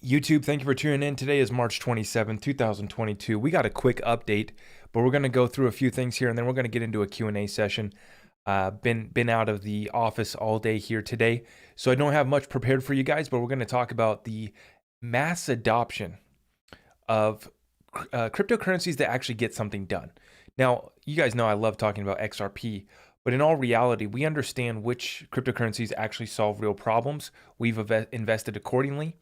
YouTube, thank you for tuning in. Today is March 27, 2022. We got a quick update, but we're going to go through a few things here, and then we're going to get into a Q&A session. Been out of the office all day here today, so I don't have much prepared for you guys, but we're going to talk about the mass adoption of cryptocurrencies that actually get something done. Now, you guys know I love talking about XRP, but in all reality, we understand which cryptocurrencies actually solve real problems. We've invested accordingly.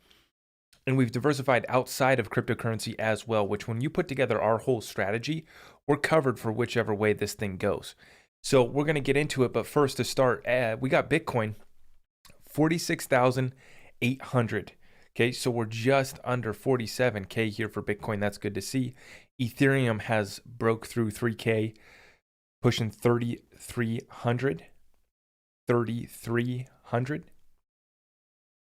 And we've diversified outside of cryptocurrency as well, which when you put together our whole strategy, we're covered for whichever way this thing goes. So we're going to get into it. But first to start, we got Bitcoin, 46,800. Okay, so we're just under 47K here for Bitcoin. That's good to see. Ethereum has broke through 3K, pushing 3,300. 3,300.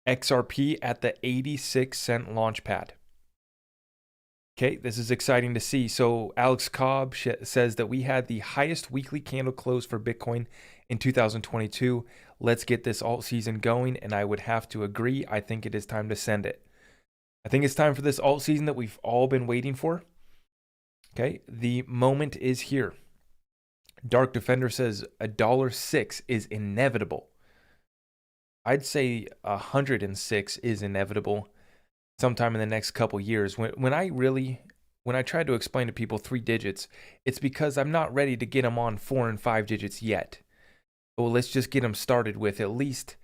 XRP at the 86-cent launch pad. Okay, this is exciting to see. So Alex Cobb says that we had the highest weekly candle close for Bitcoin in 2022. Let's get this alt season going, and I would have to agree. I think it is time to send it. I think it's time for this alt season that we've all been waiting for. Okay, the moment is here. Dark Defender says $1.06 is inevitable. I'd say 106 is inevitable sometime in the next couple years. When I try to explain to people 3 digits, it's because I'm not ready to get them on 4 and 5 digits yet. Well, let's just get them started with at least,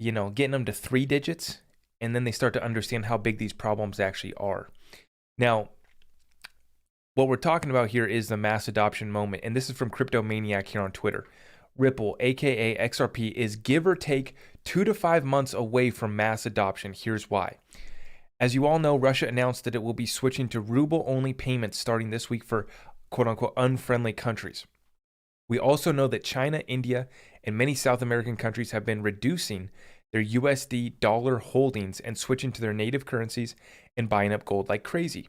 getting them to 3 digits, and then they start to understand how big these problems actually are. Now, what we're talking about here is the mass adoption moment, and this is from Crypto Maniac here on Twitter. Ripple, aka XRP, is give or take 2 to 5 months away from mass adoption. Here's why. As you all know, Russia announced that it will be switching to ruble-only payments starting this week for quote-unquote unfriendly countries. We also know that China, India, and many South American countries have been reducing their USD dollar holdings and switching to their native currencies and buying up gold like crazy.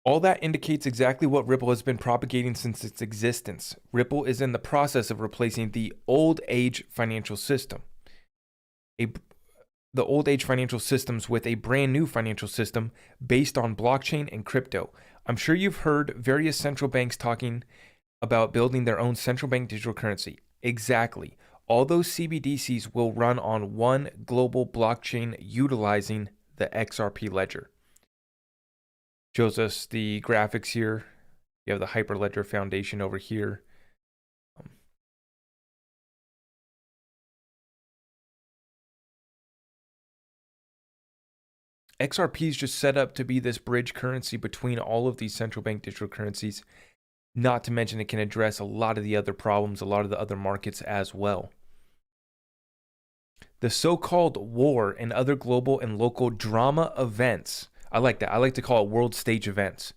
All that indicates exactly what Ripple has been propagating since its existence. Ripple is in the process of replacing the old age financial system. The old age financial systems with a brand new financial system based on blockchain and crypto. I'm sure you've heard various central banks talking about building their own central bank digital currency. Exactly. All those CBDCs will run on one global blockchain utilizing the XRP ledger. Shows us the graphics here. You have the Hyperledger Foundation over here. XRP is just set up to be this bridge currency between all of these central bank digital currencies. Not to mention it can address a lot of the other problems, a lot of the other markets as well. The so-called war and other global and local drama events, I like that. I like to call it world stage events,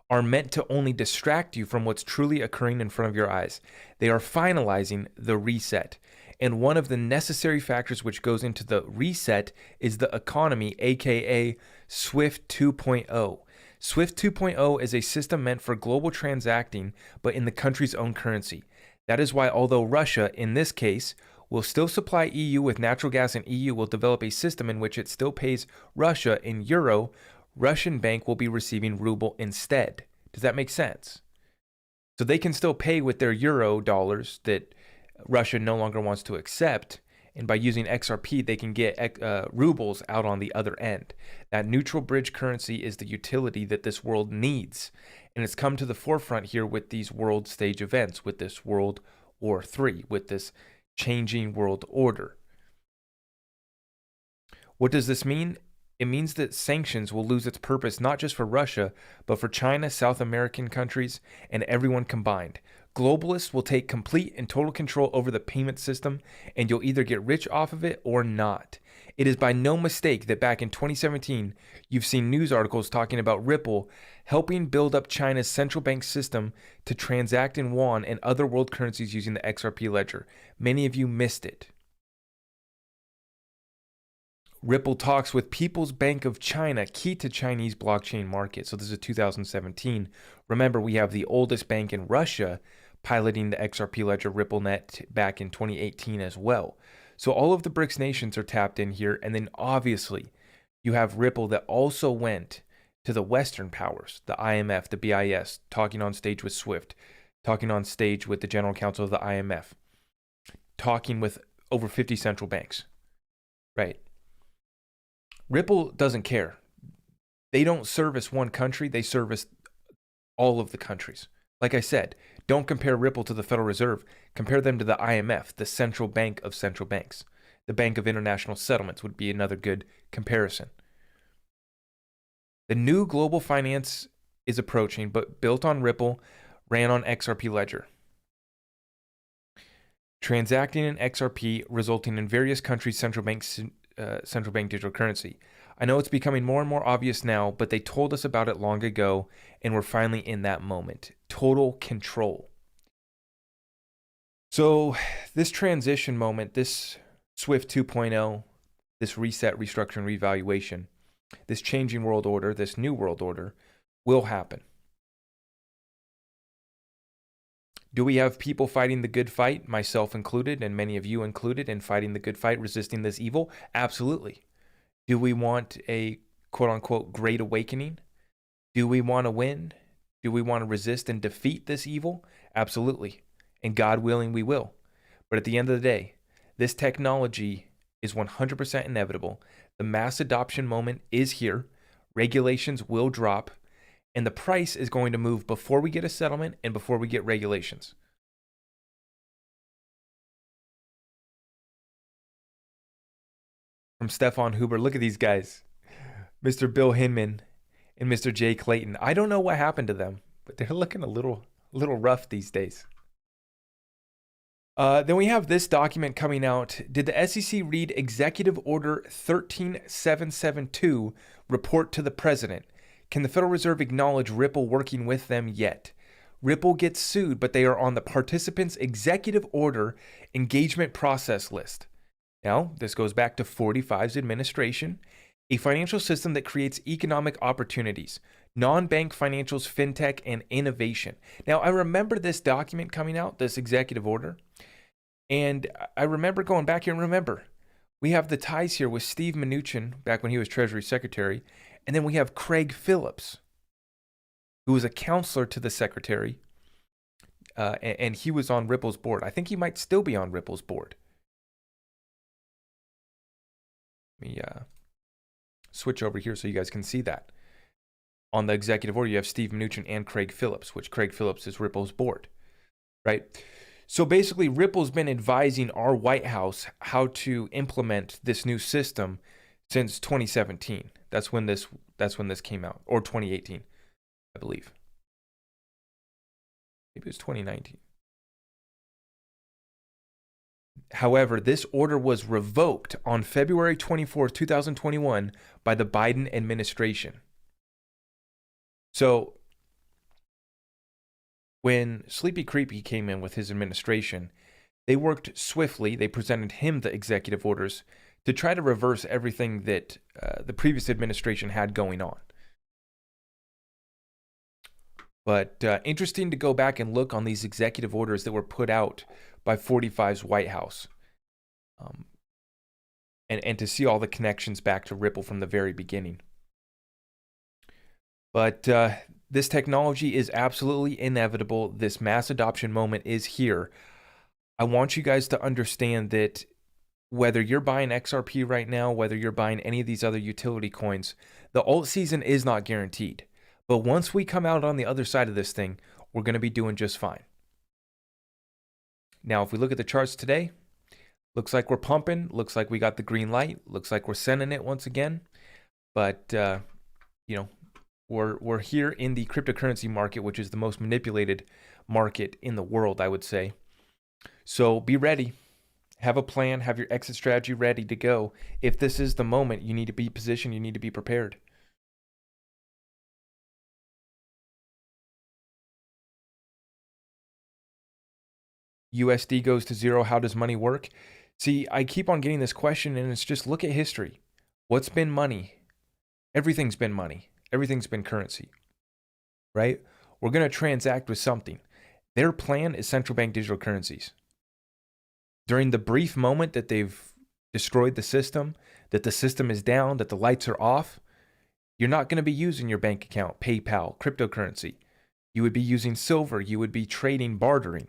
are meant to only distract you from what's truly occurring in front of your eyes. They are finalizing the reset. And one of the necessary factors which goes into the reset is the economy, aka SWIFT 2.0. SWIFT 2.0 is a system meant for global transacting, but in the country's own currency. That is why although Russia, in this case, will still supply EU with natural gas and EU will develop a system in which it still pays Russia in euro, Russian bank will be receiving ruble instead. Does that make sense? So they can still pay with their euro dollars that Russia no longer wants to accept, and by using XRP, they can get rubles out on the other end. That neutral bridge currency is the utility that this world needs, and it's come to the forefront here with these world stage events, with this World War III, with this changing world order. What does this mean? It means that sanctions will lose its purpose not just for Russia, but for China, South American countries, and everyone combined. Globalists will take complete and total control over the payment system, and you'll either get rich off of it or not. It is by no mistake that back in 2017, you've seen news articles talking about Ripple helping build up China's central bank system to transact in yuan and other world currencies using the XRP ledger. Many of you missed it. Ripple talks with People's Bank of China, key to Chinese blockchain market. So this is 2017. Remember, we have the oldest bank in Russia piloting the XRP ledger RippleNet back in 2018 as well. So all of the BRICS nations are tapped in here. And then obviously you have Ripple that also went to the Western powers, the IMF, the BIS, talking on stage with SWIFT, talking on stage with the General Counsel of the IMF, talking with over 50 central banks, right? Ripple doesn't care. They don't service one country. They service all of the countries. Like I said, don't compare Ripple to the Federal Reserve. Compare them to the IMF, the central bank of central banks. The Bank of International Settlements would be another good comparison. The new global finance is approaching, but built on Ripple, ran on XRP Ledger. Transacting in XRP, resulting in various countries' central bank digital currency. I know it's becoming more and more obvious now, but they told us about it long ago, and we're finally in that moment. Total control. So this transition moment, this SWIFT 2.0, this reset, restructure, and revaluation, this changing world order, this new world order, will happen. Do we have people fighting the good fight, myself included, and many of you included, in fighting the good fight, resisting this evil? Absolutely. Do we want a quote-unquote great awakening? Do we want to win? Do we want to resist and defeat this evil? Absolutely. And God willing, we will. But at the end of the day, this technology is 100% inevitable. The mass adoption moment is here. Regulations will drop. And the price is going to move before we get a settlement and before we get regulations. From Stefan Huber, look at these guys. Mr. Bill Hinman and Mr. Jay Clayton. I don't know what happened to them, but they're looking a little rough these days. Then we have this document coming out. Did the SEC read Executive Order 13772 report to the president? Can the Federal Reserve acknowledge Ripple working with them yet? Ripple gets sued, but they are on the participants' executive order engagement process list. Now, this goes back to 45's administration, a financial system that creates economic opportunities, non-bank financials, fintech, and innovation. Now, I remember this document coming out, this executive order, and I remember going back here and remember, we have the ties here with Steve Mnuchin, back when he was Treasury Secretary, and then we have Craig Phillips, who was a counselor to the secretary, and he was on Ripple's board. I think he might still be on Ripple's board. Let me switch over here so you guys can see that. On the executive order, you have Steve Mnuchin and Craig Phillips, which Craig Phillips is Ripple's board, right? So basically, Ripple's been advising our White House how to implement this new system since 2017. That's when this came out, or 2018, I believe. Maybe it was 2019. However, this order was revoked on February 24th, 2021 by the Biden administration. So when Sleepy Creepy came in with his administration, they worked swiftly. They presented him the executive orders to try to reverse everything that the previous administration had going on. But interesting to go back and look on these executive orders that were put out by 45's White House. And to see all the connections back to Ripple from the very beginning. But this technology is absolutely inevitable. This mass adoption moment is here. I want you guys to understand that whether you're buying XRP right now, whether you're buying any of these other utility coins, the alt season is not guaranteed. But once we come out on the other side of this thing, we're going to be doing just fine. Now, if we look at the charts today, looks like we're pumping, looks like we got the green light, looks like we're sending it once again. But, we're here in the cryptocurrency market, which is the most manipulated market in the world, I would say. So be ready. Have a plan, have your exit strategy ready to go. If this is the moment, you need to be positioned, you need to be prepared. USD goes to zero. How does money work? See, I keep on getting this question, and it's just look at history. What's been money? Everything's been money. Everything's been currency, right? We're going to transact with something. Their plan is central bank digital currencies. during the brief moment that they've destroyed the system, that the system is down, that the lights are off, you're not going to be using your bank account, PayPal, cryptocurrency. You would be using silver. You would be trading, bartering.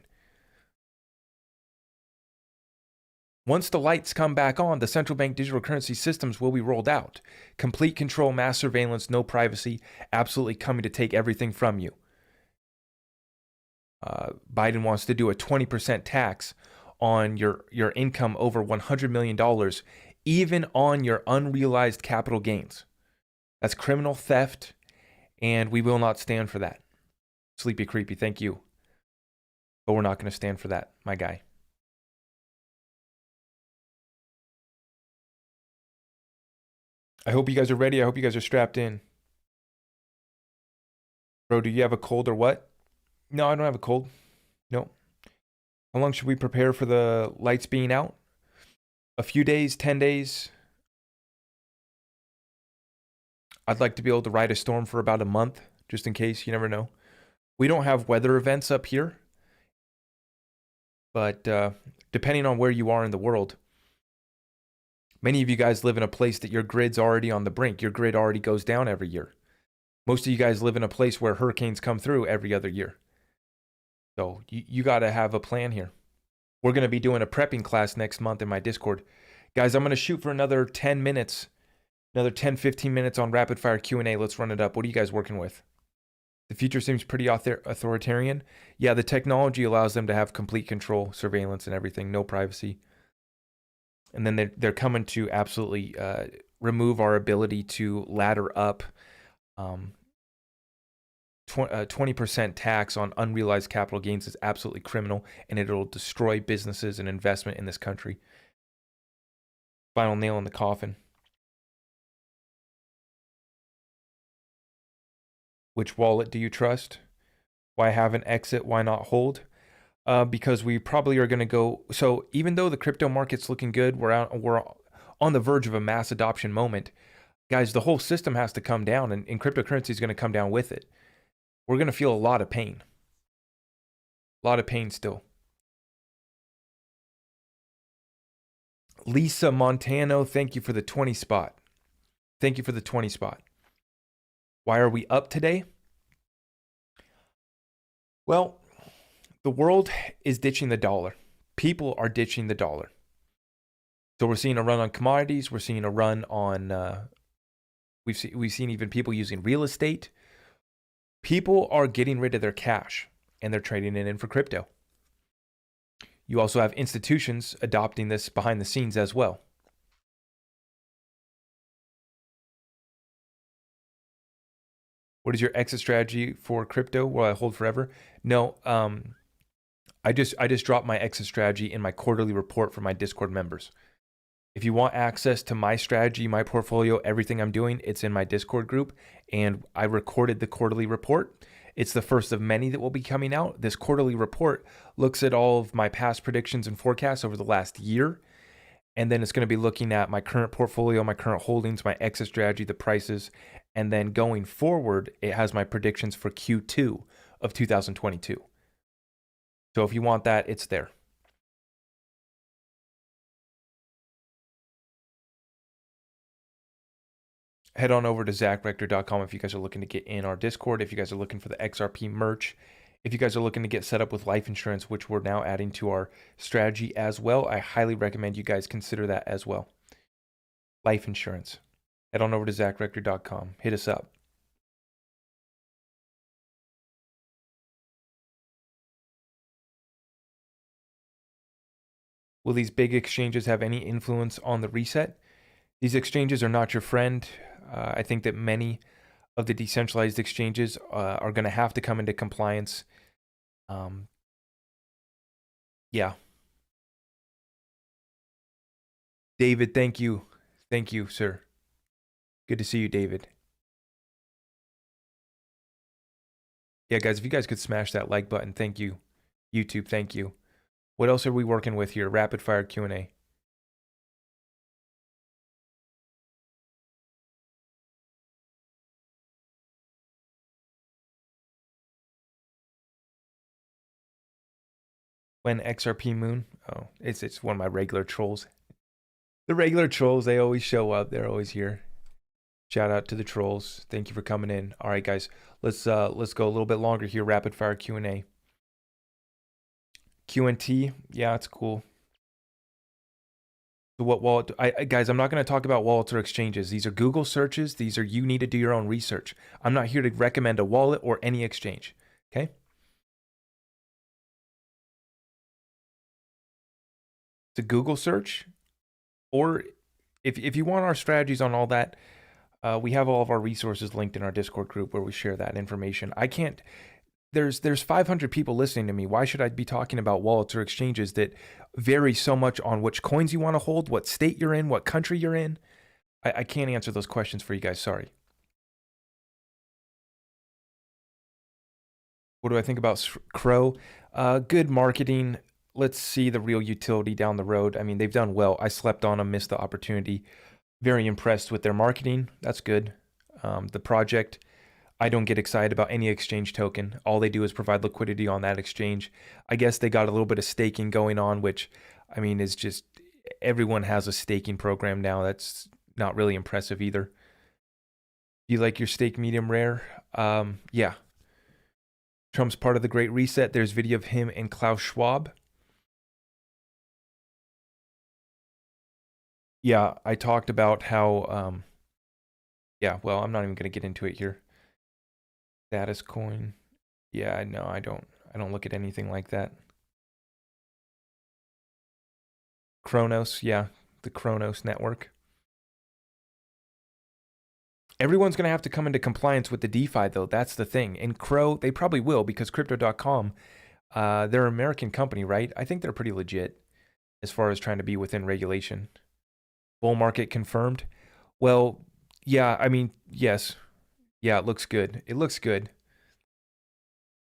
Once the lights come back on, the central bank digital currency systems will be rolled out. Complete control, mass surveillance, no privacy, absolutely coming to take everything from you. Biden wants to do a 20% tax on your income over $100 million, even on your unrealized capital gains. That's criminal theft, and we will not stand for that. Sleepy Creepy, thank you. But we're not going to stand for that, my guy. I hope you guys are ready. I hope you guys are strapped in. Bro, do you have a cold or what? No, I don't have a cold. No. How long should we prepare for the lights being out? A few days, 10 days. I'd like to be able to ride a storm for about a month, just in case. You never know. We don't have weather events up here. But depending on where you are in the world, many of you guys live in a place that your grid's already on the brink. Your grid already goes down every year. Most of you guys live in a place where hurricanes come through every other year. So you got to have a plan here. We're going to be doing a prepping class next month in my Discord. Guys, I'm going to shoot for another 10 minutes, another 10, 15 minutes on rapid fire Q&A. Let's run it up. What are you guys working with? The future seems pretty authoritarian. Yeah, the technology allows them to have complete control, surveillance and everything, no privacy. And then they're coming to absolutely remove our ability to ladder up 20% tax on unrealized capital gains is absolutely criminal, and it'll destroy businesses and investment in this country. Final nail in the coffin. Which wallet do you trust? Why have an exit? Why not hold? Because we probably are going to go. So even though the crypto market's looking good, we're on the verge of a mass adoption moment. Guys, the whole system has to come down, and cryptocurrency is going to come down with it. We're going to feel a lot of pain. A lot of pain still. Lisa Montano, thank you for the 20 spot. Thank you for the 20 spot. Why are we up today? Well, the world is ditching the dollar. People are ditching the dollar. So we're seeing a run on commodities. We're seeing a run on, we've seen even people using real estate. People are getting rid of their cash and they're trading it in for crypto. You also have institutions adopting this behind the scenes as well. What is your exit strategy for crypto? Will I hold forever? No, I just dropped my exit strategy in my quarterly report for my Discord members. If you want access to my strategy, my portfolio, everything I'm doing, it's in my Discord group, and I recorded the quarterly report. It's the first of many that will be coming out. This quarterly report looks at all of my past predictions and forecasts over the last year, and then it's going to be looking at my current portfolio, my current holdings, my exit strategy, the prices, and then going forward, it has my predictions for Q2 of 2022. So if you want that, it's there. Head on over to zachrector.com if you guys are looking to get in our Discord, if you guys are looking for the XRP merch, if you guys are looking to get set up with life insurance, which we're now adding to our strategy as well. I highly recommend you guys consider that as well. Life insurance. Head on over to zachrector.com. Hit us up. Will these big exchanges have any influence on the reset? These exchanges are not your friend. I think that many of the decentralized exchanges are going to have to come into compliance. Yeah. David, thank you. Thank you, sir. Good to see you, David. Yeah, guys, if you guys could smash that like button, thank you. YouTube, thank you. What else are we working with here? Rapid fire Q&A. When XRP Moon? Oh, it's one of my regular trolls. The regular trolls, they always show up. They're always here. Shout out to the trolls. Thank you for coming in. All right, guys, let's go a little bit longer here. Rapid fire Q&A. Q&T, yeah, it's cool. So what wallet? Guys, I'm not going to talk about wallets or exchanges. These are Google searches. These are, you need to do your own research. I'm not here to recommend a wallet or any exchange. Okay. It's a Google search, or if you want our strategies on all that, we have all of our resources linked in our Discord group where we share that information. I can't. There's 500 people listening to me. Why should I be talking about wallets or exchanges that vary so much on which coins you want to hold, what state you're in, what country you're in? I can't answer those questions for you guys. Sorry. What do I think about Crow? Good marketing. Let's see the real utility down the road. I mean, they've done well. I slept on them, missed the opportunity. Very impressed with their marketing. That's good. The project, I don't get excited about any exchange token. All they do is provide liquidity on that exchange. I guess they got a little bit of staking going on, which, I mean, is just, everyone has a staking program now. That's not really impressive either. You like your steak medium rare? Yeah. Trump's part of the Great Reset. There's video of him and Klaus Schwab. Yeah, I talked about how, yeah, well, I'm not even going to get into it here. Status coin. Yeah, no, I don't look at anything like that. Kronos, yeah, the Kronos network. Everyone's going to have to come into compliance with the DeFi, though. That's the thing. And Crow, they probably will, because Crypto.com, they're an American company, right? I think they're pretty legit as far as trying to be within regulation. Bull market confirmed. Well, yeah, I mean, yes. Yeah, it looks good. It looks good.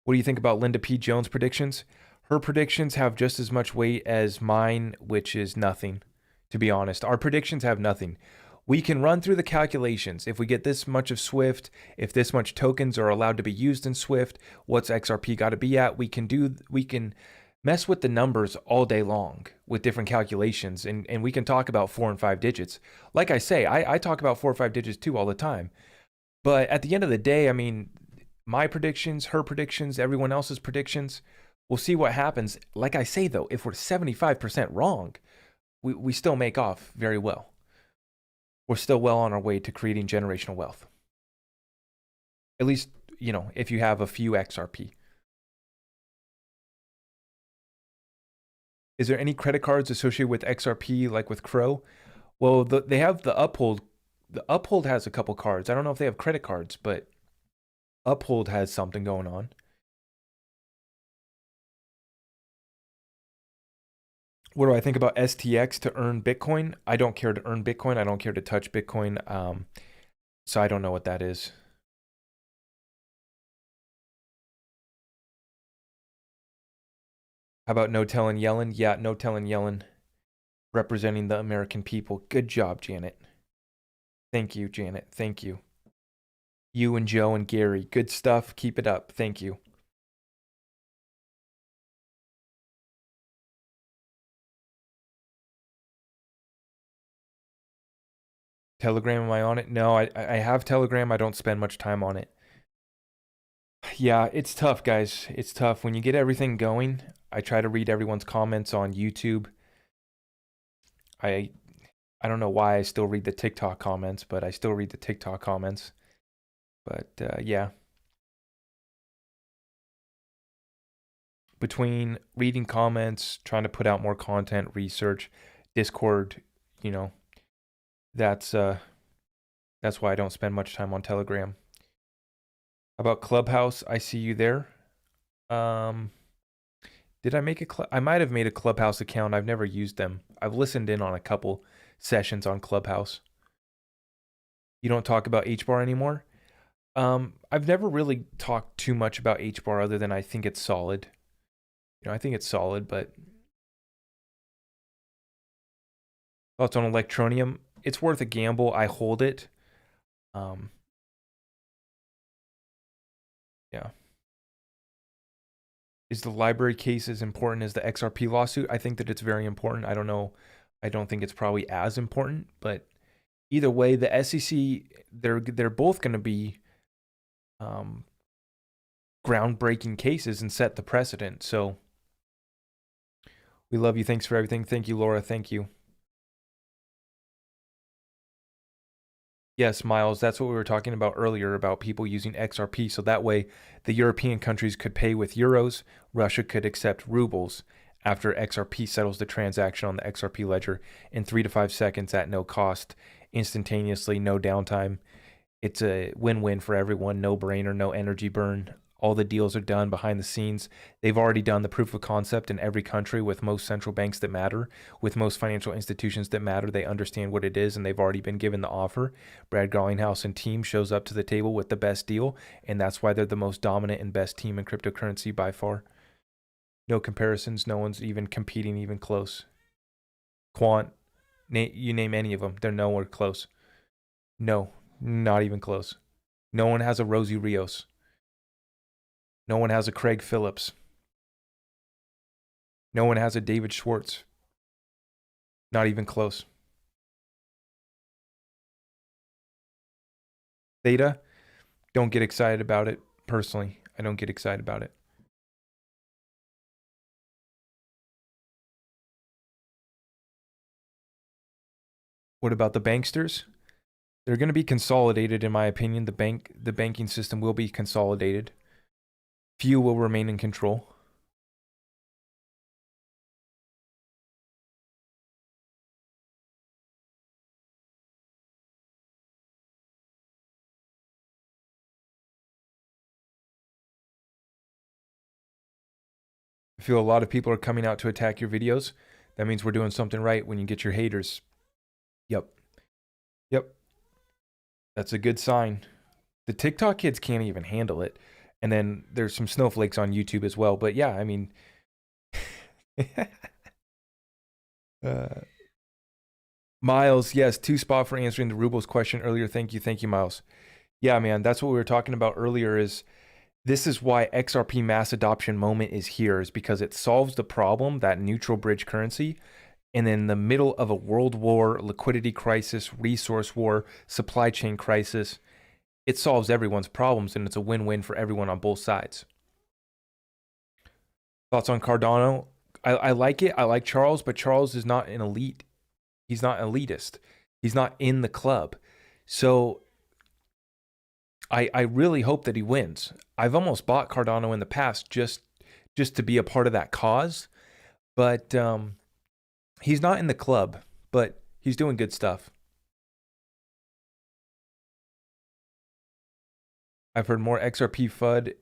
What do you think about Linda P. Jones' predictions? Her predictions have just as much weight as mine, which is nothing, to be honest. Our predictions have nothing. We can run through the calculations. If we get this much of Swift, if this much tokens are allowed to be used in Swift, what's XRP got to be at? We can mess with the numbers all day long with different calculations, and we can talk about 4 and 5 digits. Like I say, I talk about 4 or 5 digits too all the time. But at the end of the day, I mean, my predictions, her predictions, everyone else's predictions, we'll see what happens. Like I say, though, if we're 75% wrong, we still make off very well. We're still well on our way to creating generational wealth. At least, you know, if you have a few XRP. Is there any credit cards associated with XRP like with Crow? Well, they have the Uphold. The Uphold has a couple cards. I don't know if they have credit cards, but Uphold has something going on. What do I think about STX to earn Bitcoin? I don't care to earn Bitcoin. I don't care to touch Bitcoin. So I don't know what that is. How about No Telling Yellen? Yeah, No Telling Yellen, representing the American people. Good job, Janet. Thank you, Janet. Thank you. You and Joe and Gary. Good stuff. Keep it up. Thank you. Telegram, am I on it? No, I have Telegram. I don't spend much time on it. Yeah, it's tough, guys. It's tough. When you get everything going, I try to read everyone's comments on YouTube. I don't know why I still read the TikTok comments, but I still read the TikTok comments. But yeah. Between reading comments, trying to put out more content, research, Discord, you know, that's why I don't spend much time on Telegram. How about Clubhouse? I see you there. Did I make I might have made a Clubhouse account. I've never used them. I've listened in on a couple sessions on Clubhouse. You don't talk about HBAR anymore? I've never really talked too much about HBAR other than I think it's solid. You know, I think it's solid, but thoughts on Electronium? It's worth a gamble. I hold it. Yeah. Is the library case as important as the XRP lawsuit? I think that it's very important. I don't know. I don't think it's probably as important, but either way, the SEC, they're both going to be groundbreaking cases and set the precedent. So we love you. Thanks for everything. Thank you, Laura. Thank you. Yes, Miles, that's what we were talking about earlier about people using XRP. So that way the European countries could pay with euros. Russia could accept rubles after XRP settles the transaction on the XRP ledger in 3 to 5 seconds at no cost, instantaneously, no downtime. It's a win-win for everyone. No brainer, no energy burn. All the deals are done behind the scenes. They've already done the proof of concept in every country with most central banks that matter, with most financial institutions that matter. They understand what it is, and they've already been given the offer. Brad Garlinghouse and team shows up to the table with the best deal, and that's why they're the most dominant and best team in cryptocurrency by far. No comparisons. No one's even competing even close. Quant, you name any of them, they're nowhere close. No, not even close. No one has a Rosie Rios. No one has a Craig Phillips. No one has a David Schwartz. Not even close. Theta, don't get excited about it. Personally, I don't get excited about it. What about the banksters? They're going to be consolidated, in my opinion. The banking system will be consolidated. Few will remain in control. I feel a lot of people are coming out to attack your videos. That means we're doing something right when you get your haters. Yep. Yep. That's a good sign. The TikTok kids can't even handle it. And then there's some snowflakes on YouTube as well. But yeah, I mean... Miles, yes, 2Spot for answering the rubles question earlier. Thank you, Miles. Yeah, man, that's what we were talking about earlier is this is why XRP mass adoption moment is here, is because it solves the problem, that neutral bridge currency, and in the middle of a world war, liquidity crisis, resource war, supply chain crisis, it solves everyone's problems, and it's a win-win for everyone on both sides. Thoughts on Cardano? I like it. I like Charles, but Charles is not an elite. He's not elitist. He's not in the club. So I really hope that he wins. I've almost bought Cardano in the past just to be a part of that cause. But he's not in the club, but he's doing good stuff. I've heard more XRP FUD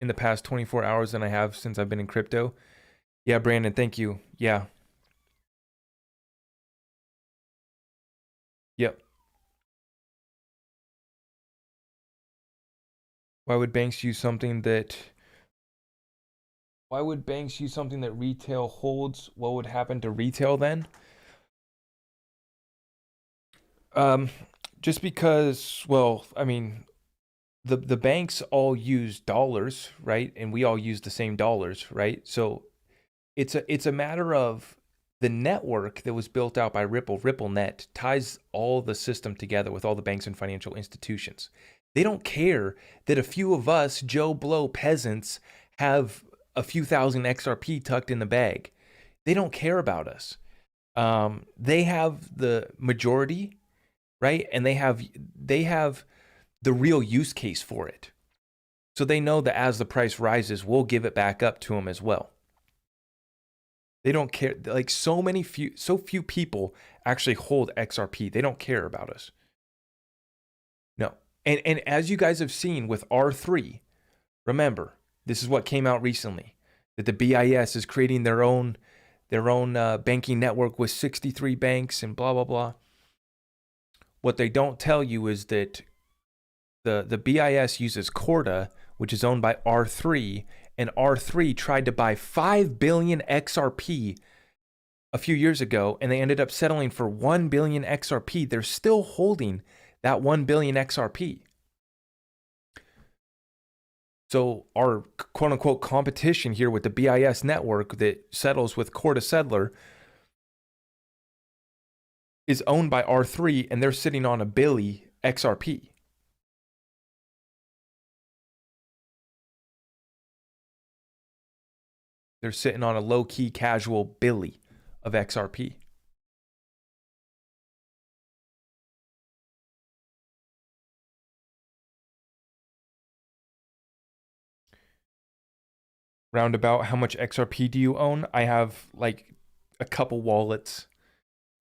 in the past 24 hours than I have since I've been in crypto. Yeah, Brandon, thank you. Yeah. Yep. Why would banks use something that retail holds? What would happen to retail then? Just because, well, I mean, the banks all use dollars, right? And we all use the same dollars, right? So it's a matter of the network that was built out by Ripple, RippleNet, ties all the system together with all the banks and financial institutions. They don't care that a few of us, Joe Blow peasants, have a few thousand XRP tucked in the bag. They don't care about us. They have the majority, right? And they have the real use case for it. So they know that as the price rises, we'll give it back up to them as well. They don't care. Like so few people actually hold XRP. They don't care about us. No. And as you guys have seen with R3, remember, this is what came out recently, that the BIS is creating their own banking network with 63 banks and blah, blah, blah. What they don't tell you is that the BIS uses Corda, which is owned by R3, and R3 tried to buy 5 billion XRP a few years ago, and they ended up settling for 1 billion XRP. They're still holding that 1 billion XRP. So our quote unquote competition here with the BIS network that settles with Core to Settler is owned by R3, and they're sitting on a Billy XRP. They're sitting on a low-key casual Billy of XRP. Roundabout, how much XRP do you own? I have like a couple wallets.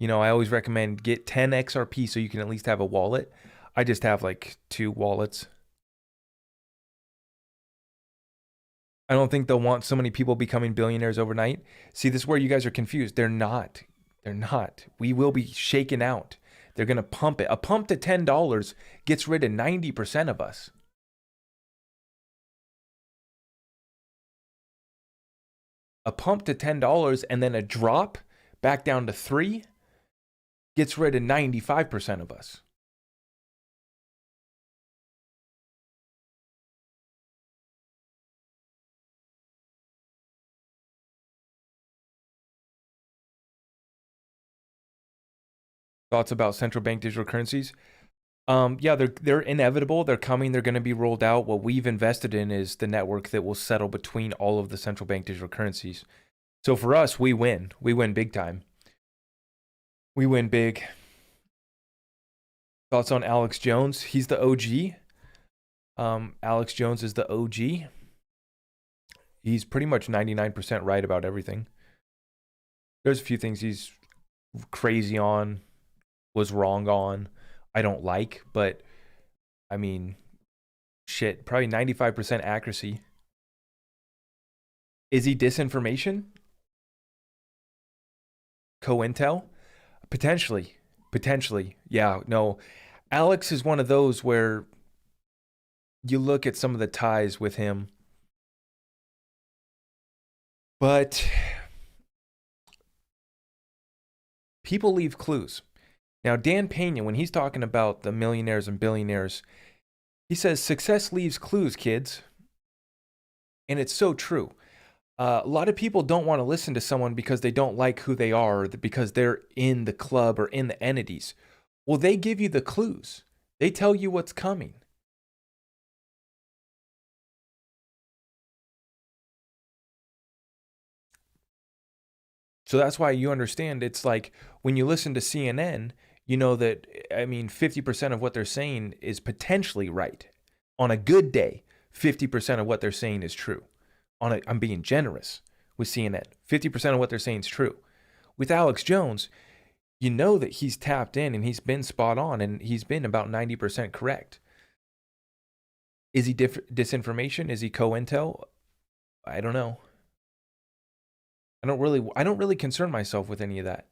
You know, I always recommend get 10 XRP so you can at least have a wallet. I just have like 2 wallets. I don't think they'll want so many people becoming billionaires overnight. See, this is where you guys are confused. They're not. They're not. We will be shaken out. They're going to pump it. A pump to $10 gets rid of 90% of us. A pump to $10 and then a drop back down to 3 gets rid of 95% of us. Thoughts about central bank digital currencies? Yeah, they're inevitable. They're coming. They're going to be rolled out. What we've invested in is the network that will settle between all of the central bank digital currencies. So for us, we win. We win big time. We win big. Thoughts on Alex Jones? He's the OG. Alex Jones is the OG. He's pretty much 99% right about everything. There's a few things he's crazy on, was wrong on, I don't like, but I mean, shit, probably 95% accuracy. Is he disinformation? Co-intel? Potentially. Potentially. Yeah, no. Alex is one of those where you look at some of the ties with him, but people leave clues. Now, Dan Pena, when he's talking about the millionaires and billionaires, he says, success leaves clues, kids. And it's so true. A lot of people don't want to listen to someone because they don't like who they are, or because they're in the club or in the entities. Well, they give you the clues. They tell you what's coming. So that's why you understand it's like when you listen to CNN, you know that, I mean, 50% of what they're saying is potentially right. On a good day, 50% of what they're saying is true. I'm being generous with CNN. 50% of what they're saying is true. With Alex Jones, you know that he's tapped in and he's been spot on and he's been about 90% correct. Is he disinformation? Is he co-intel? I don't know. I don't really concern myself with any of that.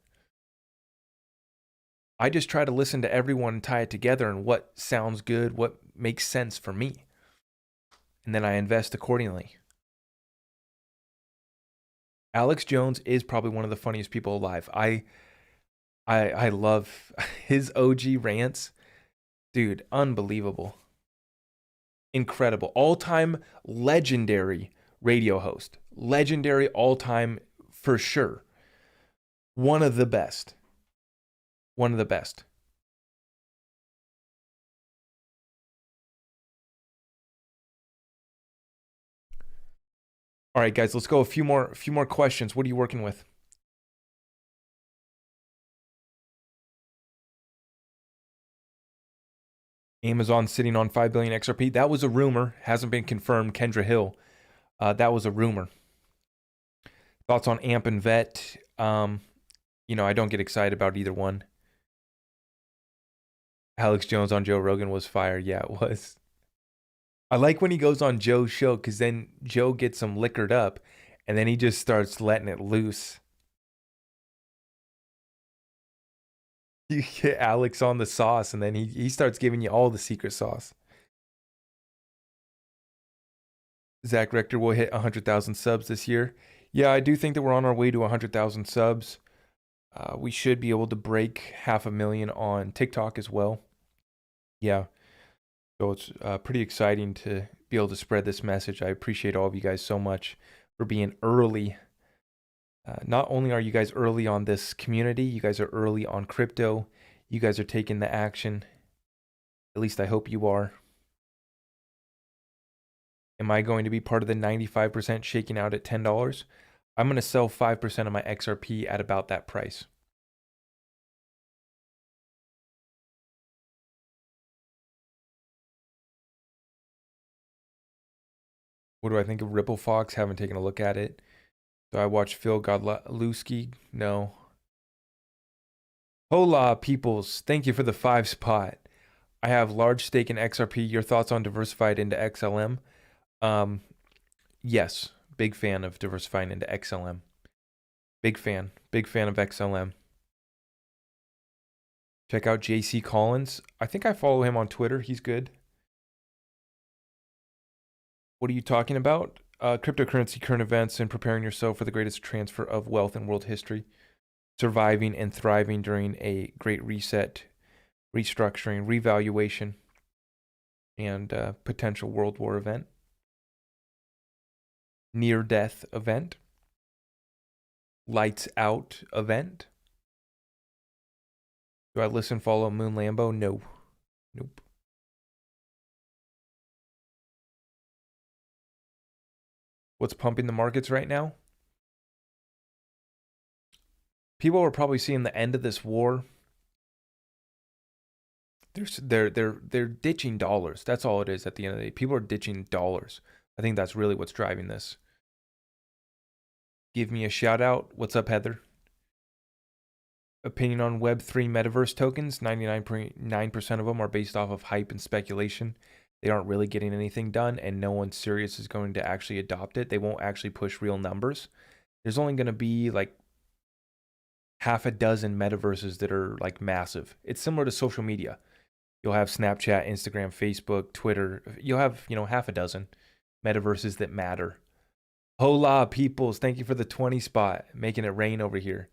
I just try to listen to everyone and tie it together and what sounds good, what makes sense for me. And then I invest accordingly. Alex Jones is probably one of the funniest people alive. I love his OG rants. Dude, unbelievable. Incredible. All-time legendary radio host. Legendary all-time for sure. One of the best. One of the best. All right, guys, let's go a few more questions. What are you working with? Amazon sitting on 5 billion XRP. That was a rumor. Hasn't been confirmed. Kendra Hill. That was a rumor. Thoughts on AMP and VET? You know, I don't get excited about either one. Alex Jones on Joe Rogan was fire. Yeah, it was. I like when he goes on Joe's show because then Joe gets him liquored up and then he just starts letting it loose. You get Alex on the sauce and then he starts giving you all the secret sauce. Zach Rector will hit 100,000 subs this year. Yeah, I do think that we're on our way to 100,000 subs. We should be able to break 500,000 on TikTok as well. Yeah. So it's pretty exciting to be able to spread this message. I appreciate all of you guys so much for being early. Not only are you guys early on this community, you guys are early on crypto. You guys are taking the action. At least I hope you are. Am I going to be part of the 95% shaking out at $10? I'm going to sell 5% of my XRP at about that price. What do I think of Ripple Fox? Haven't taken a look at it. Do I watch Phil Godlewski? No. Hola, peoples. Thank you for the 5 spot. I have large stake in XRP. Your thoughts on diversified into XLM? Yes. Big fan of diversifying into XLM. Big fan of XLM. Check out JC Collins. I think I follow him on Twitter. He's good. What are you talking about? Cryptocurrency, current events, and preparing yourself for the greatest transfer of wealth in world history. Surviving and thriving during a great reset, restructuring, revaluation, and potential world war event. Near-death event. Lights out event. Do I listen, follow Moon Lambo? No. Nope. What's pumping the markets right now? People are probably seeing the end of this war. They're ditching dollars. That's all it is at the end of the day. People are ditching dollars. I think that's really what's driving this. Give me a shout out. What's up, Heather? Opinion on Web3 metaverse tokens. 99.9% of them are based off of hype and speculation. They aren't really getting anything done, and no one serious is going to actually adopt it. They won't actually push real numbers. There's only going to be like half a dozen metaverses that are like massive. It's similar to social media. You'll have Snapchat, Instagram, Facebook, Twitter. You'll have, half a dozen metaverses that matter. Hola, peoples. Thank you for the 20 spot. Making it rain over here.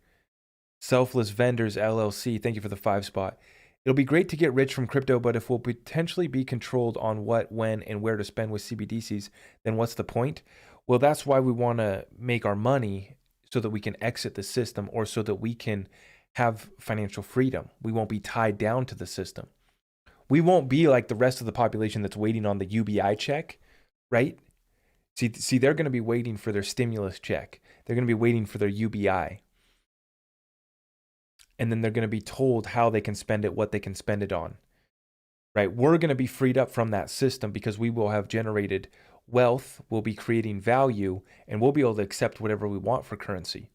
Selfless Vendors LLC. Thank you for the 5 spot. It'll be great to get rich from crypto, but if we'll potentially be controlled on what, when, and where to spend with CBDCs, then what's the point? Well, that's why we want to make our money so that we can exit the system, or so that we can have financial freedom. We won't be tied down to the system. We won't be like the rest of the population that's waiting on the UBI check, right? See, they're going to be waiting for their stimulus check. They're going to be waiting for their UBI. And then they're going to be told how they can spend it, what they can spend it on, right? We're going to be freed up from that system because we will have generated wealth, we'll be creating value, and we'll be able to accept whatever we want for currency.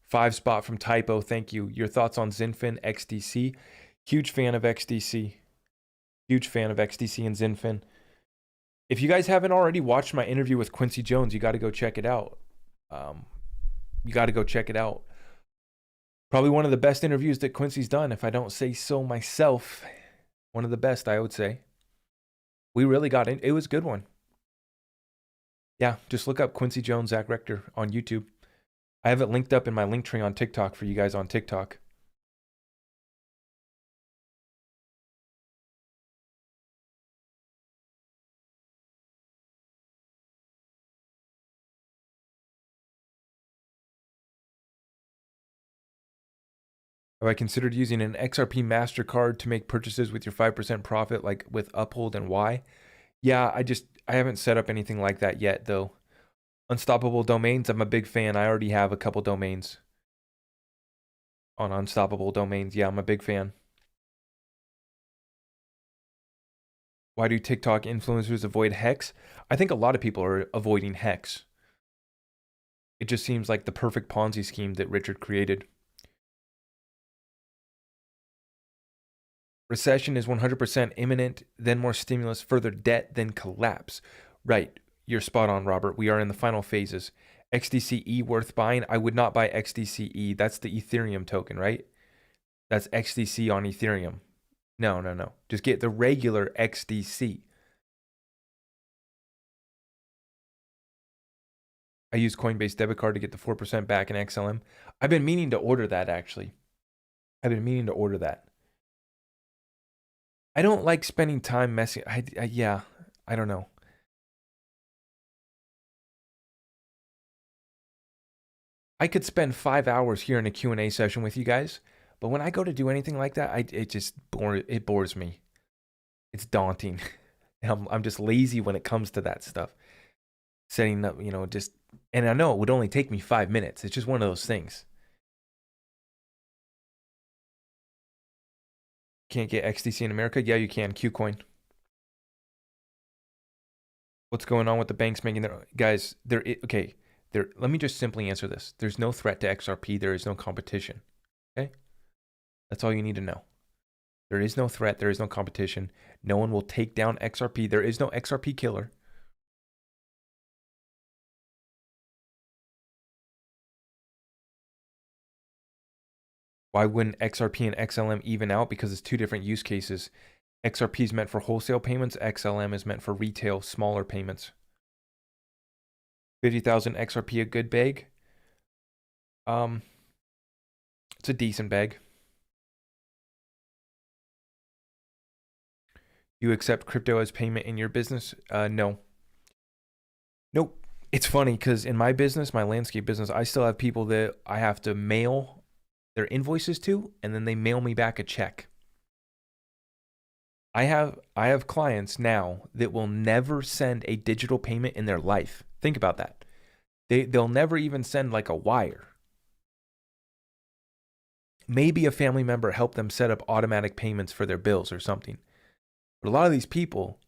5 spot from Typo, thank you. Your thoughts on Zinfin, XDC? Huge fan of XDC. Huge fan of XDC and Zinfin. If you guys haven't already watched my interview with Quincy Jones, you got to go check it out. Probably one of the best interviews that Quincy's done, if I don't say so myself. One of the best, I would say. We really got in. It was a good one. Yeah, just look up Quincy Jones, Zach Rector on YouTube. I have it linked up in my link tree on TikTok for you guys on TikTok. Have I considered using an XRP MasterCard to make purchases with your 5% profit, like with Uphold and Y? Yeah, I haven't set up anything like that yet, though. Unstoppable Domains, I'm a big fan. I already have a couple domains on Unstoppable Domains. Yeah, I'm a big fan. Why do TikTok influencers avoid Hex? I think a lot of people are avoiding Hex. It just seems like the perfect Ponzi scheme that Richard created. Recession is 100% imminent, then more stimulus, further debt, then collapse. Right, you're spot on, Robert. We are in the final phases. XDCE worth buying? I would not buy XDCE. That's the Ethereum token, right? That's XDC on Ethereum. No. Just get the regular XDC. I use Coinbase debit card to get the 4% back in XLM. I've been meaning to order that, actually. I've been meaning to order that. I don't like spending time messing. Yeah, I don't know. I could spend 5 hours here in a Q&A session with you guys, but when I go to do anything like that, it bores me. It's daunting. And I'm just lazy when it comes to that stuff. Setting up, and I know it would only take me 5 minutes. It's just one of those things. Can't get XDC in America? Yeah, you can. Qcoin. What's going on with the banks making their guys? Okay. Let me just simply answer this. There's no threat to XRP. There is no competition. Okay, that's all you need to know. There is no threat. There is no competition. No one will take down XRP. There is no XRP killer. Why wouldn't XRP and XLM even out? Because it's two different use cases. XRP is meant for wholesale payments. XLM is meant for retail, smaller payments. 50,000 XRP a good bag? It's a decent bag. You accept crypto as payment in your business? No. Nope. It's funny because in my business, my landscape business, I still have people that I have to mail their invoices to, and then they mail me back a check. I have clients now that will never send a digital payment in their life. Think about that. They'll never even send like a wire. Maybe a family member helped them set up automatic payments for their bills or something. But a lot of these people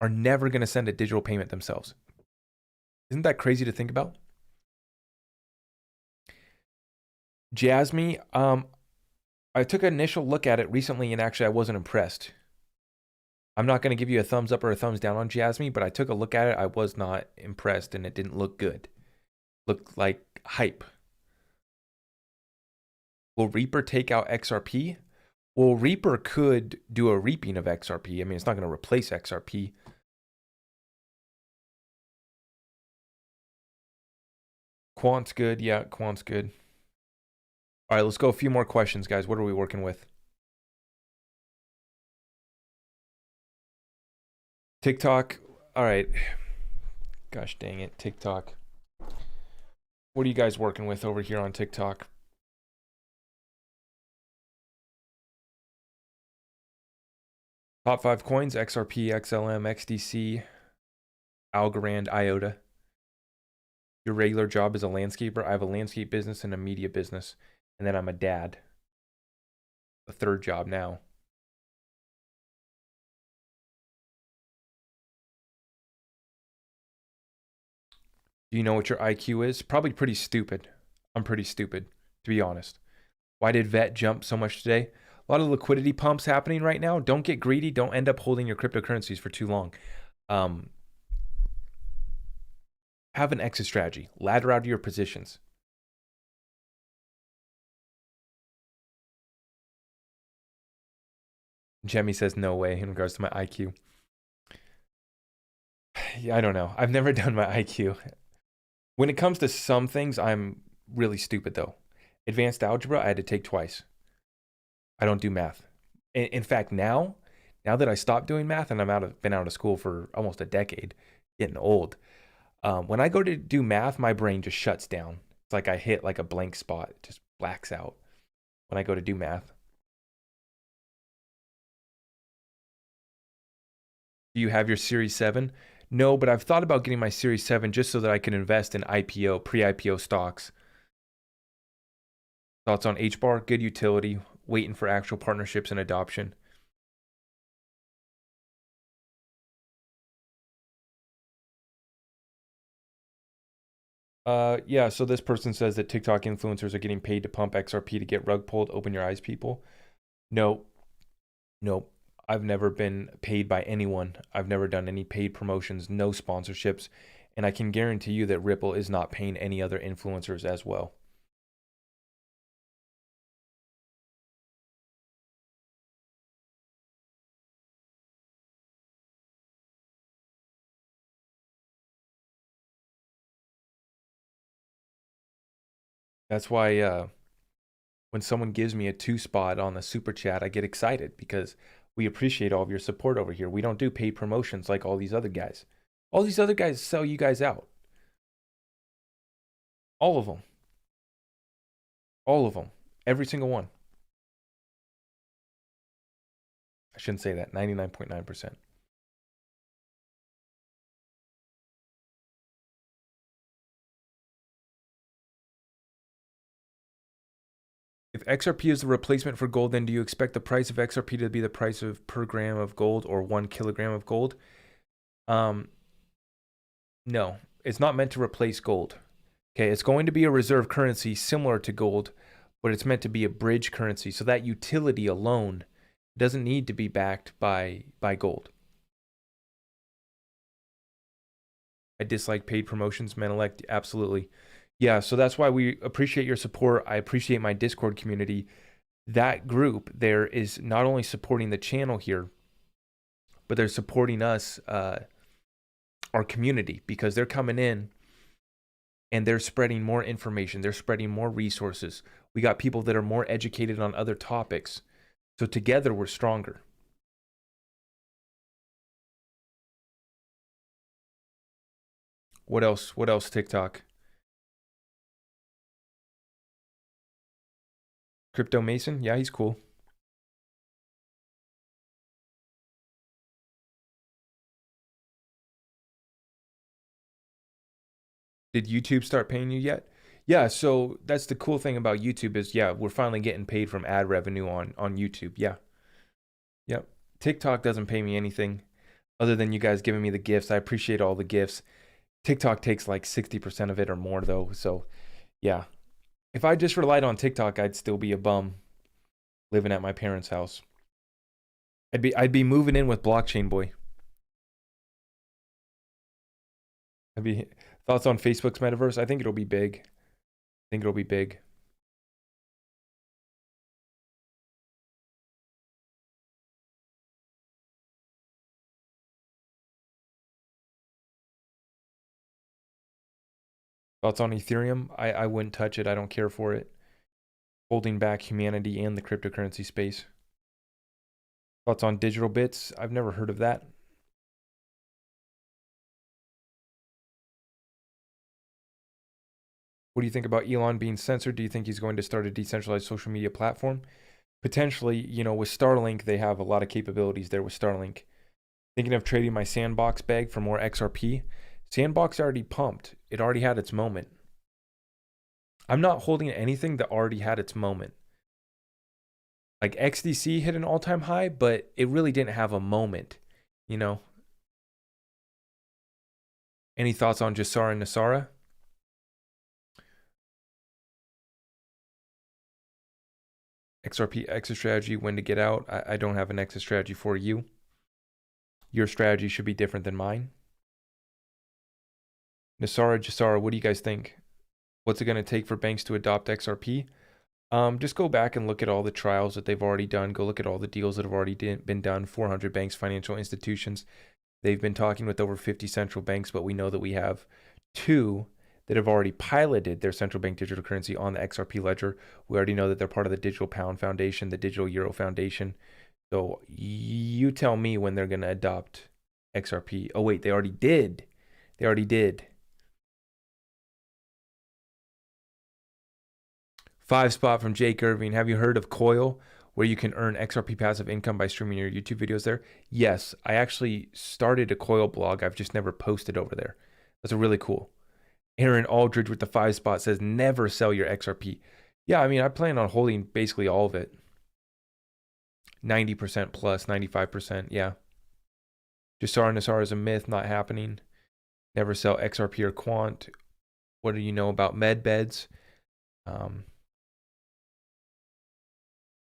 are never going to send a digital payment themselves. Isn't that crazy to think about? Jasmine, I took an initial look at it recently and actually I wasn't impressed. I'm not going to give you a thumbs up or a thumbs down on Jasmine, but I took a look at it. I was not impressed and it didn't look good. Looked like hype. Will Reaper take out XRP? Well, Reaper could do a reaping of XRP. I mean, it's not going to replace XRP. Quant's good. Yeah, Quant's good. All right, let's go a few more questions, guys. What are we working with? TikTok. All right. Gosh dang it, TikTok. What are you guys working with over here on TikTok? Top 5 coins: XRP, XLM, XDC, Algorand, IOTA. Your regular job is a landscaper. I have a landscape business and a media business. And then I'm a dad. A third job now. Do you know what your IQ is? Probably pretty stupid. I'm pretty stupid, to be honest. Why did VET jump so much today? A lot of liquidity pumps happening right now. Don't get greedy. Don't end up holding your cryptocurrencies for too long. Have an exit strategy. Ladder out of your positions. Jemmy says no way in regards to my IQ. Yeah, I don't know. I've never done my IQ. When it comes to some things, I'm really stupid though. Advanced algebra, I had to take twice. I don't do math. In fact, now that I stopped doing math and been out of school for almost a decade, getting old. When I go to do math, my brain just shuts down. It's like I hit like a blank spot. It just blacks out when I go to do math. Do you have your Series 7? No, but I've thought about getting my Series 7 just so that I can invest in IPO, pre-IPO stocks. Thoughts on H-bar? Good utility. Waiting for actual partnerships and adoption. Yeah, so this person says that TikTok influencers are getting paid to pump XRP to get rug pulled. Open your eyes, people. No, nope. I've never been paid by anyone. I've never done any paid promotions, no sponsorships. And I can guarantee you that Ripple is not paying any other influencers as well. That's why when someone gives me a 2 spot on the super chat, I get excited because We appreciate all of your support over here. We don't do paid promotions like all these other guys. All these other guys sell you guys out. All of them. All of them. Every single one. I shouldn't say that. 99.9%. If XRP is the replacement for gold, then do you expect the price of XRP to be the price of per gram of gold or 1 kilogram of gold? No, it's not meant to replace gold. Okay, it's going to be a reserve currency similar to gold, but it's meant to be a bridge currency. So that utility alone doesn't need to be backed by gold. I dislike paid promotions, Menelect. Absolutely. Yeah, so that's why we appreciate your support. I appreciate my Discord community. That group there is not only supporting the channel here, but they're supporting us, our community, because they're coming in and they're spreading more information. They're spreading more resources. We got people that are more educated on other topics. So together we're stronger. What else? What else, TikTok? Crypto Mason? Yeah, he's cool. Did YouTube start paying you yet? Yeah, so that's the cool thing about YouTube is, yeah, we're finally getting paid from ad revenue on YouTube. Yeah. Yep. TikTok doesn't pay me anything other than you guys giving me the gifts. I appreciate all the gifts. TikTok takes like 60% of it or more though. So yeah, if I just relied on TikTok, I'd still be a bum living at my parents' house. I'd be moving in with Blockchain Boy. Thoughts on Facebook's metaverse? I think it'll be big. I think it'll be big. Thoughts on Ethereum? I wouldn't touch it. I don't care for it. Holding back humanity and the cryptocurrency space. Thoughts on digital bits? I've never heard of that. What do you think about Elon being censored? Do you think he's going to start a decentralized social media platform? Potentially, you know, with Starlink, they have a lot of capabilities there with Starlink. Thinking of trading my Sandbox bag for more XRP. Sandbox already pumped. It already had its moment. I'm not holding anything that already had its moment. Like XDC hit an all-time high, but it really didn't have a moment, you know? Any thoughts on Jasara and Nasara? XRP exit strategy, when to get out. I don't have an exit strategy for you. Your strategy should be different than mine. Nasara, Jasara, what do you guys think? What's it going to take for banks to adopt XRP? Just go back and look at all the trials that they've already done. Go look at all the deals that have already been done. 400 banks, financial institutions. They've been talking with over 50 central banks, but we know that we have 2 that have already piloted their central bank digital currency on the XRP ledger. We already know that they're part of the Digital Pound Foundation, the Digital Euro Foundation. So you tell me when they're going to adopt XRP. Oh, wait, they already did. They already did. 5 spot from Jake Irving. Have you heard of Coil, where you can earn XRP passive income by streaming your YouTube videos there? Yes, I actually started a Coil blog. I've just never posted over there. That's really cool. Aaron Aldridge with the 5 spot says, never sell your XRP. Yeah, I mean, I plan on holding basically all of it. 90% plus, 95%, yeah. Jasara Nasara is a myth, not happening. Never sell XRP or Quant. What do you know about med beds?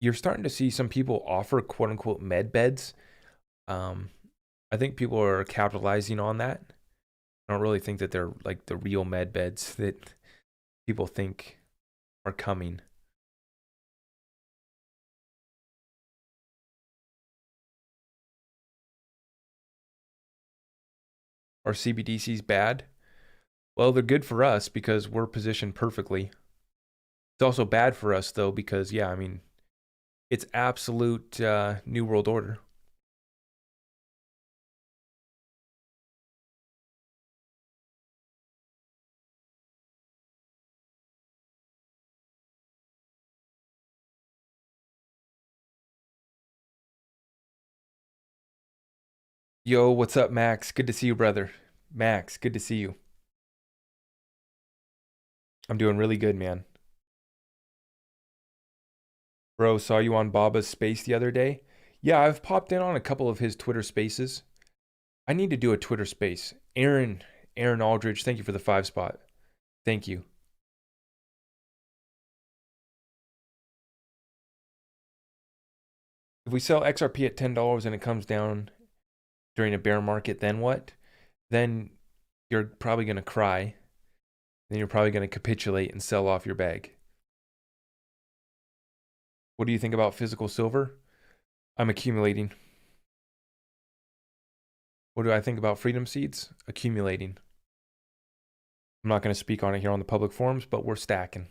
You're starting to see some people offer quote unquote med beds. I think people are capitalizing on that. I don't really think that they're like the real med beds that people think are coming. Are CBDCs bad? Well, they're good for us because we're positioned perfectly. It's also bad for us though because, yeah, I mean, it's absolute New World Order. Yo, what's up, Max? Good to see you, brother. Max, good to see you. I'm doing really good, man. Bro, saw you on Baba's Space the other day. Yeah, I've popped in on a couple of his Twitter spaces. I need to do a Twitter space. Aaron Aldridge, thank you for the 5 spot. Thank you. If we sell XRP at $10 and it comes down during a bear market, then what? Then you're probably going to cry. Then you're probably going to capitulate and sell off your bag. What do you think about physical silver? I'm accumulating. What do I think about freedom seeds? Accumulating. I'm not going to speak on it here on the public forums, but we're stacking.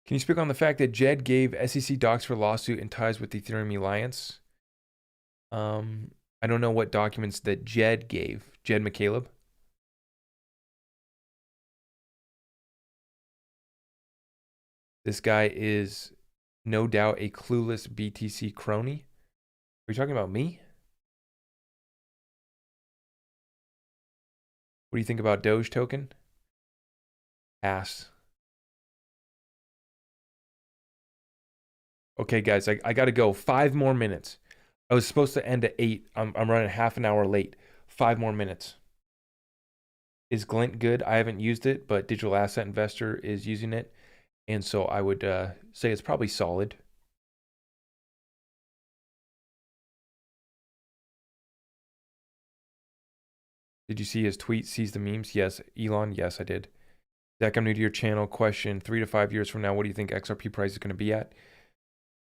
Can you speak on the fact that Jed gave SEC docs for lawsuit in ties with the Ethereum Alliance? I don't know what documents that Jed gave. Jed McCaleb. This guy is no doubt a clueless BTC crony. Are you talking about me? What do you think about Doge token? Ass. Okay, guys, I got to go. 5 more minutes. I was supposed to end at 8. I'm running half an hour late. 5 more minutes. Is Glint good? I haven't used it, but Digital Asset Investor is using it. And so I would say it's probably solid. Did you see his tweet, sees the memes? Yes. Elon? Yes, I did. Zach, I'm new to your channel. Question, 3 to 5 years from now, what do you think XRP price is going to be at?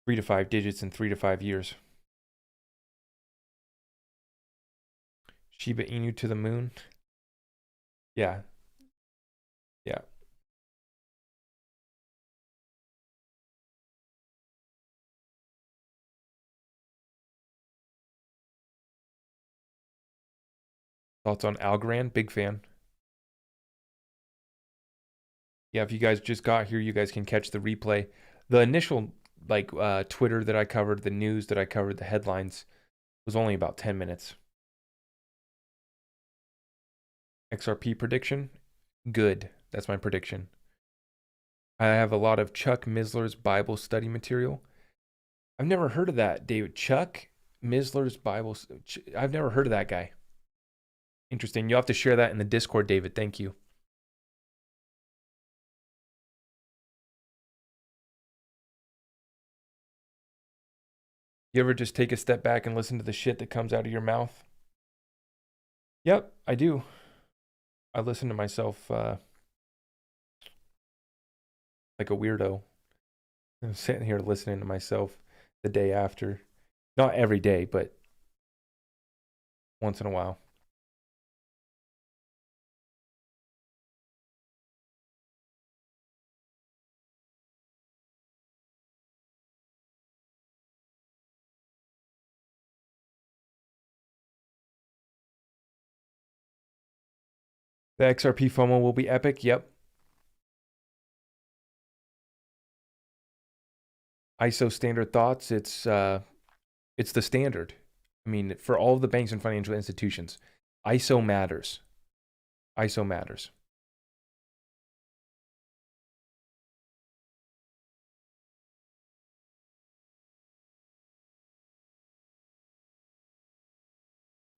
3 to 5 digits in 3 to 5 years. Shiba Inu to the moon? Yeah. Yeah. Thoughts on Algorand? Big fan. Yeah, if you guys just got here, you guys can catch the replay. The initial Twitter that I covered, the news that I covered, the headlines was only about 10 minutes. XRP prediction? Good. That's my prediction. I have a lot of Chuck Missler's Bible study material. I've never heard of that, David. Chuck Missler's Bible. I've never heard of that guy. Interesting. You'll have to share that in the Discord, David. Thank you. You ever just take a step back and listen to the shit that comes out of your mouth? Yep, I do. I listen to myself like a weirdo. I'm sitting here listening to myself the day after. Not every day, but once in a while. The XRP FOMO will be epic. Yep. ISO standard thoughts. It's the standard. I mean, for all of the banks and financial institutions, ISO matters. ISO matters.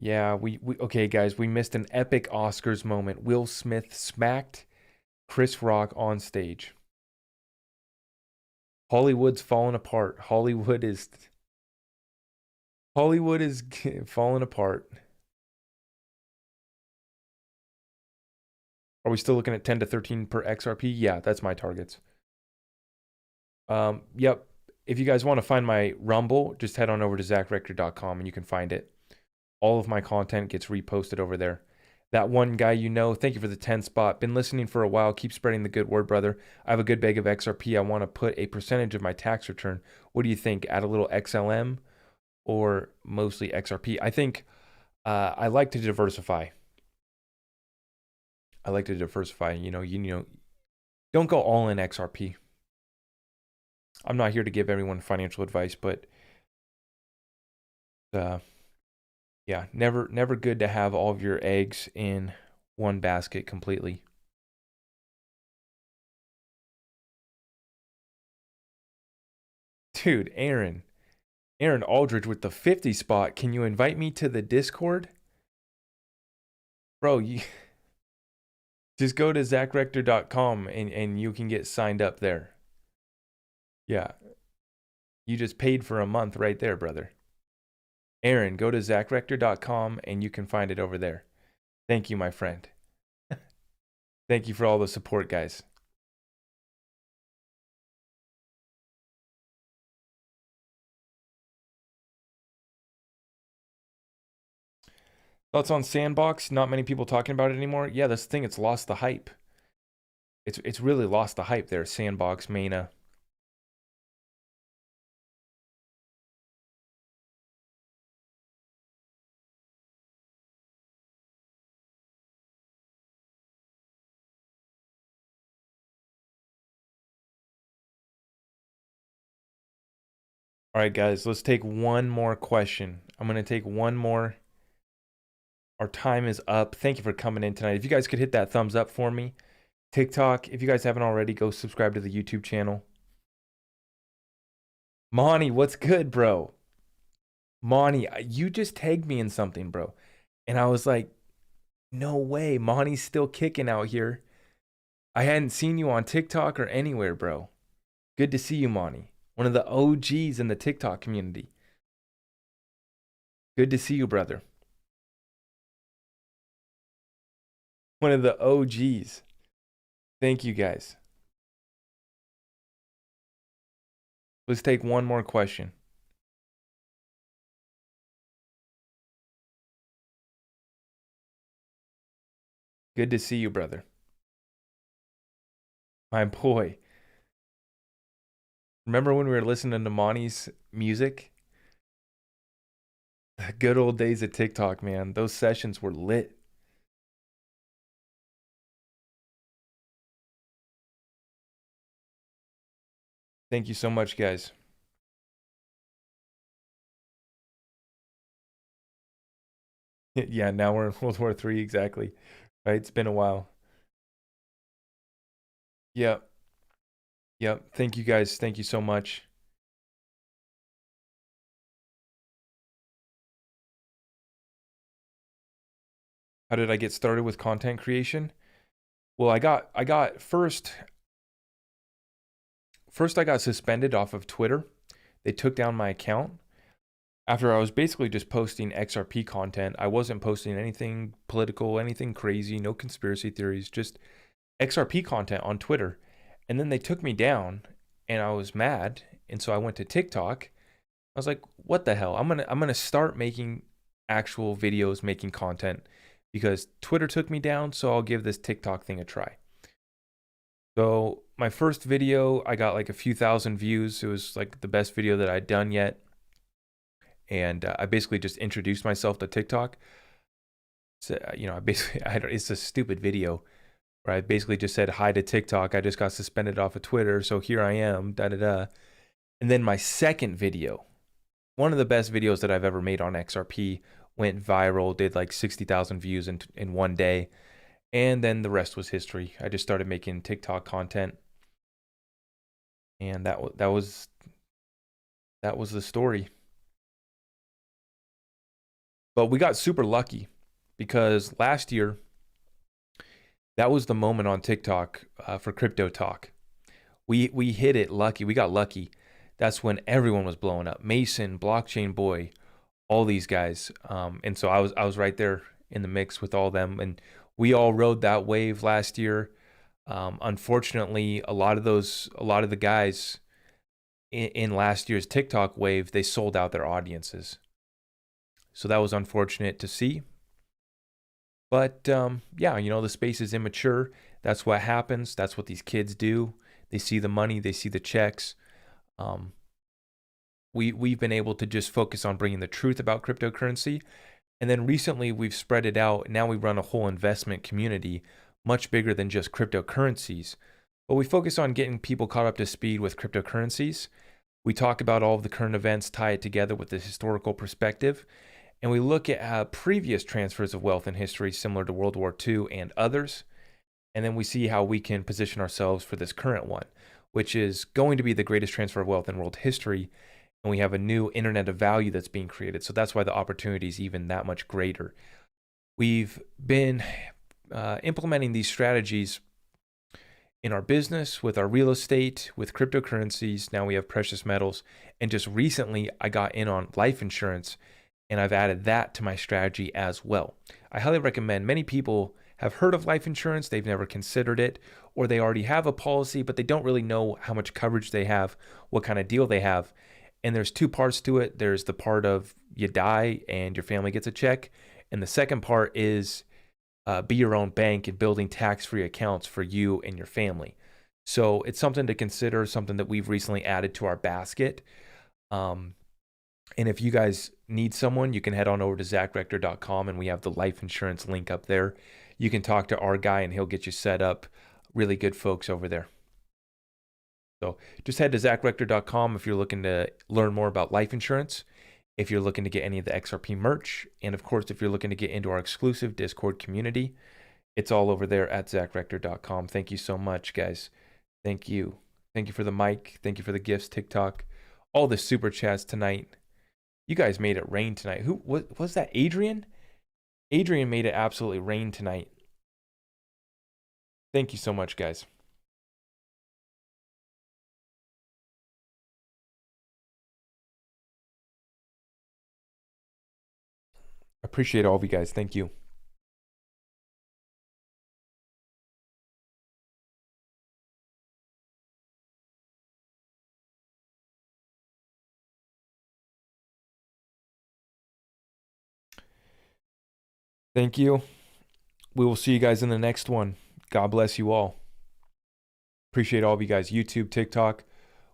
Yeah, okay, guys, we missed an epic Oscars moment. Will Smith smacked Chris Rock on stage. Hollywood's falling apart. Hollywood is falling apart. Are we still looking at 10 to 13 per XRP? Yeah, that's my targets. Yep. If you guys want to find my Rumble, just head on over to zachrector.com and you can find it. All of my content gets reposted over there. That one guy you know, thank you for the 10 spot. Been listening for a while. Keep spreading the good word, brother. I have a good bag of XRP. I want to put a percentage of my tax return. What do you think? Add a little XLM or mostly XRP? I think I like to diversify. I like to diversify. Don't go all in XRP. I'm not here to give everyone financial advice, but yeah, never good to have all of your eggs in one basket completely. Dude, Aaron Aldridge with the 50 spot. Can you invite me to the Discord? Bro, you just go to zachrector.com and you can get signed up there. Yeah. You just paid for a month right there, brother. Aaron, go to zachrector.com and you can find it over there. Thank you, my friend. Thank you for all the support, guys. Thoughts on Sandbox? Not many people talking about it anymore. Yeah, this thing, it's lost the hype. It's really lost the hype there, Sandbox, Mana. All right, guys, let's take one more question. I'm going to take one more. Our time is up. Thank you for coming in tonight. If you guys could hit that thumbs up for me. TikTok, if you guys haven't already, go subscribe to the YouTube channel. Monty, what's good, bro? Monty, you just tagged me in something, bro. And I was like, no way. Monty's still kicking out here. I hadn't seen you on TikTok or anywhere, bro. Good to see you, Monty. One of the OGs in the TikTok community. Good to see you, brother. One of the OGs. Thank you, guys. Let's take one more question. Good to see you, brother. My boy. Remember when we were listening to Monty's music? The good old days of TikTok, man. Those sessions were lit. Thank you so much, guys. Yeah, now we're in World War III, exactly. Right? It's been a while. Yep. Yep. Thank you, guys. Thank you so much. How did I get started with content creation? Well, I got first I got suspended off of Twitter. They took down my account after I was basically just posting XRP content. I wasn't posting anything political, anything crazy, no conspiracy theories, just XRP content on Twitter. And then they took me down and I was mad. And so I went to TikTok. I was like, what the hell? I'm gonna start making actual videos, making content, because Twitter took me down, so I'll give this TikTok thing a try. So my first video, I got like a few thousand views. It was like the best video that I'd done yet. And I basically just introduced myself to TikTok. So, it's a stupid video where I basically just said hi to TikTok. I just got suspended off of Twitter, so here I am, da-da-da. And then my second video, one of the best videos that I've ever made on XRP, went viral, did like 60,000 views in one day. And then the rest was history. I just started making TikTok content. And that was the story. But we got super lucky because last year, that was the moment on TikTok for crypto talk. We hit it lucky. We got lucky. That's when everyone was blowing up. Mason, Blockchain Boy, all these guys. And so I was right there in the mix with all of them. And we all rode that wave last year. Unfortunately, a lot of the guys in last year's TikTok wave, they sold out their audiences. So that was unfortunate to see. But yeah, the space is immature. That's what happens. That's what these kids do. They see the money, they see the checks. We've been able to just focus on bringing the truth about cryptocurrency. And then recently we've spread it out. Now we run a whole investment community much bigger than just cryptocurrencies. But we focus on getting people caught up to speed with cryptocurrencies. We talk about all of the current events, tie it together with the historical perspective, and we look at previous transfers of wealth in history similar to World War II and others. And then we see how we can position ourselves for this current one, which is going to be the greatest transfer of wealth in world history. And we have a new internet of value that's being created. So that's why the opportunity is even that much greater. We've been implementing these strategies in our business, with our real estate, with cryptocurrencies. Now we have precious metals. And just recently, I got in on life insurance, and I've added that to my strategy as well. I highly recommend. Many people have heard of life insurance, they've never considered it, or they already have a policy, but they don't really know how much coverage they have, what kind of deal they have. And there's two parts to it. There's the part of you die and your family gets a check. And the second part is be your own bank and building tax-free accounts for you and your family. So it's something to consider, something that we've recently added to our basket. And if you guys need someone, you can head on over to xrp.com, and we have the life insurance link up there. You can talk to our guy and he'll get you set up. Really good folks over there. So just head to xrp.com if you're looking to learn more about life insurance, if you're looking to get any of the XRP merch, and of course, if you're looking to get into our exclusive Discord community. It's all over there at xrp.com. Thank you so much, guys. Thank you. Thank you for the mic. Thank you for the gifts, TikTok, all the super chats tonight. You guys made it rain tonight. Who was that? Adrian? Adrian made it absolutely rain tonight. Thank you so much, guys. Appreciate all of you guys. Thank you. Thank you. We will see you guys in the next one. God bless you all. Appreciate all of you guys. YouTube, TikTok.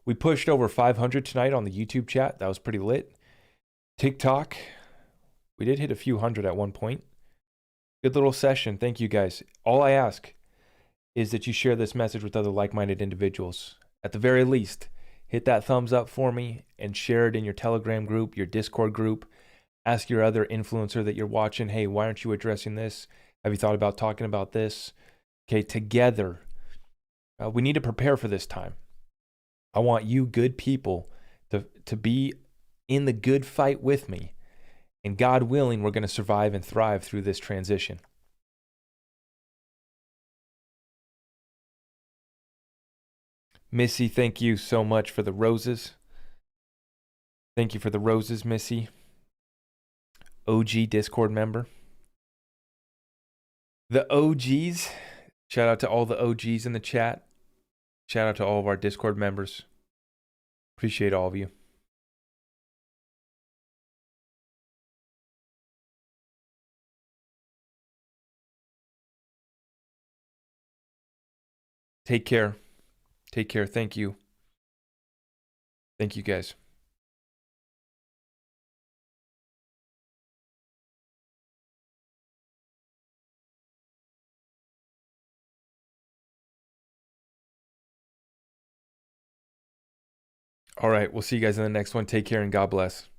We pushed over 500 tonight on the YouTube chat. That was pretty lit. TikTok, we did hit a few hundred at one point. Good little session. Thank you guys. All I ask is that you share this message with other like-minded individuals. At the very least, hit that thumbs up for me and share it in your Telegram group, your Discord group. Ask your other influencer that you're watching, hey, why aren't you addressing this? Have you thought about talking about this? Okay, together, we need to prepare for this time. I want you good people to be in the good fight with me. And God willing, we're going to survive and thrive through this transition. Missy, thank you so much for the roses. Thank you for the roses, Missy. OG Discord member. The OGs. Shout out to all the OGs in the chat. Shout out to all of our Discord members. Appreciate all of you. Take care. Take care. Thank you. Thank you, guys. All right. We'll see you guys in the next one. Take care and God bless.